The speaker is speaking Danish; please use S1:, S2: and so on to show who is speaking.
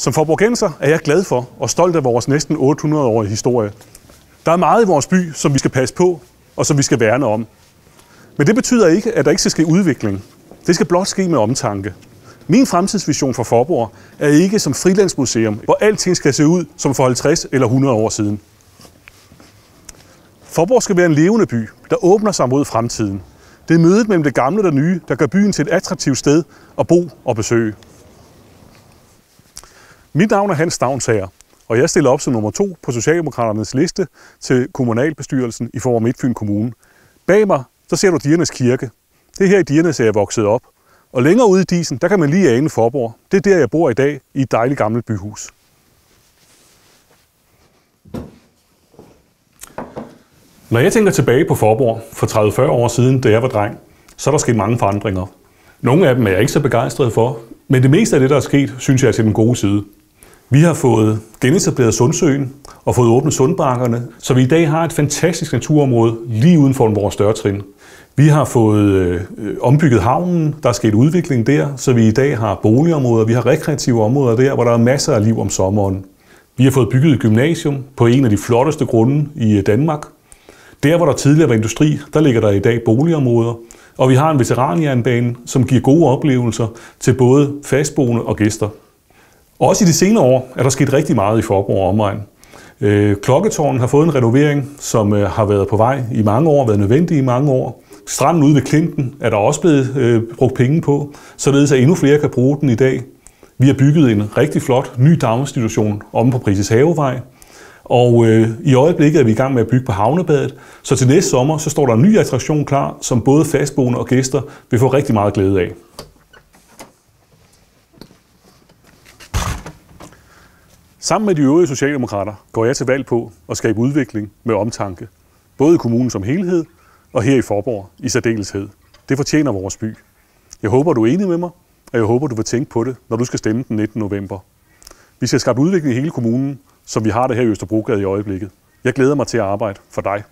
S1: Som faaborgenser er jeg glad for og stolt af vores næsten 800-årige historie. Der er meget i vores by, som vi skal passe på og som vi skal værne om. Men det betyder ikke, at der ikke skal ske udvikling. Det skal blot ske med omtanke. Min fremtidsvision for Faaborg er ikke som frilandsmuseum, hvor alting skal se ud som for 50 eller 100 år siden. Faaborg skal være en levende by, der åbner sig mod fremtiden. Det er mødet mellem det gamle og det nye, der gør byen til et attraktivt sted at bo og besøge. Mit navn er Hans Stavnsager, og jeg stiller op som nummer 2 på Socialdemokraternes liste til kommunalbestyrelsen i Faaborg Midtfyn Kommune. Bag mig, der ser du Diernes Kirke. Det er her i Diernes, jeg vokset op. Og længere ude i Disen, der kan man lige ane Faaborg. Det er der, jeg bor i dag, i et dejligt gammelt byhus. Når jeg tænker tilbage på Faaborg for 30-40 år siden, da jeg var dreng, så er der sket mange forandringer. Nogle af dem er jeg ikke så begejstret for, men det meste af det, der er sket, synes jeg er til den gode side. Vi har fået genetableret Sundsøen og fået åbnet Sundbakkerne, så vi i dag har et fantastisk naturområde lige uden for vores dørtrin. Vi har fået ombygget havnen, der er sket udvikling der, så vi i dag har boligområder, vi har rekreative områder der, hvor der er masser af liv om sommeren. Vi har fået bygget et gymnasium på en af de flotteste grunde i Danmark. Der, hvor der tidligere var industri, der ligger der i dag boligområder, og vi har en veteranjernbane, som giver gode oplevelser til både fastboende og gæster. Også i de senere år er der sket rigtig meget i Faaborg og omegn. Klokketårnet har fået en renovering, som har været på vej i mange år, været nødvendig i mange år. Stranden ude ved Klinten er der også blevet brugt penge på, således at endnu flere kan bruge den i dag. Vi har bygget en rigtig flot ny daginstitution omme på Prises Havevej. Og i øjeblikket er vi i gang med at bygge på havnebadet, så til næste sommer så står der en ny attraktion klar, som både fastboende og gæster vil få rigtig meget glæde af. Sammen med de øvrige socialdemokrater går jeg til valg på at skabe udvikling med omtanke, både i kommunen som helhed og her i Faaborg i særdeleshed. Det fortjener vores by. Jeg håber, du er enig med mig, og jeg håber, du vil tænke på det, når du skal stemme den 19. november. Vi skal skabe udvikling i hele kommunen, som vi har det her i Østerbrogade i øjeblikket. Jeg glæder mig til at arbejde for dig.